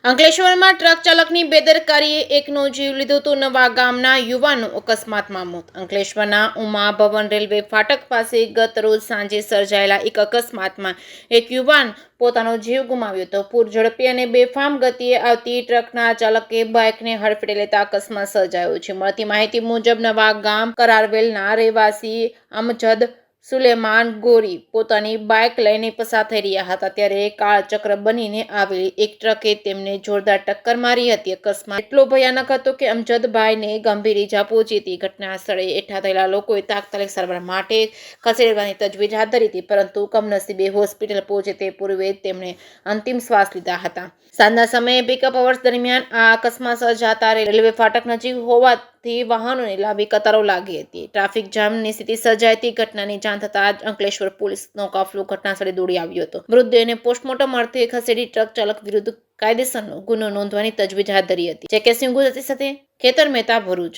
અંકલેશ્વરમાં ટ્રક ચાલકની બેદરકારીએ એકનો જીવ લીધો તો નવા ગામના યુવાનનું અકસ્માતમાં મોત. અંકલેશ્વરના ઉમા ભવન રેલવે ફાટક પાસે ગત રોજ સાંજે સર્જાયેલા એક અકસ્માતમાં એક યુવાન પોતાનો જીવ ગુમાવ્યો હતો. પૂરઝડપી અને બેફામ ગતિએ આવતી ટ્રકના ચાલકે બાઇકને હડફેટે લેતા અકસ્માત સર્જાયો છે. મળતી માહિતી મુજબ નવા ગામ કરારવેલના રહેવાસી અમજદ સુલેમાન ગોરી પોતાની બાઇક લઈને પસાર થઈ રહ્યા હતા ત્યારે કાળચક્ર બનીને આવેલી એક ટ્રકે તેમને જોરદાર ટક્કર મારી હતી. અકસ્માત એટલો ભયાનક હતો કે અમજદભાઈને ગંભીર ઈજા પહોંચી હતી. ઘટના સ્થળે એકઠા થયેલા લોકોએ તાત્કાલિક સારવાર માટે ખસેડવાની તજવીજ હાથ ધરી હતી, પરંતુ કમનસીબે હોસ્પિટલ પહોંચે તે પૂર્વે તેમણે અંતિમ શ્વાસ લીધા હતા. સાંજના સમયે પિકઅપ અવર્સ દરમિયાન આ અકસ્માત સર્જાતા રેલવે ફાટક નજીક હોવાથી વાહનોની લાંબી કતારો લાગી હતી. ટ્રાફિક જામની સ્થિતિ સર્જાઈ હતી. ઘટનાની જાણ થતાં જ અંકલેશ્વર પોલીસનો કાફલો ઘટનાસ્થળે દોડી આવ્યો હતો. મૃતદેહને પોસ્ટમોર્ટમ અર્થે ખસેડી ટ્રક ચાલક વિરુદ્ધ કાયદેસરનો ગુનો નોંધવાની તજવીજ હાથ ધરી હતી. જેકે સિંહ ગુજરાતી સાથે ખેતર મહેતા, ભરૂચ.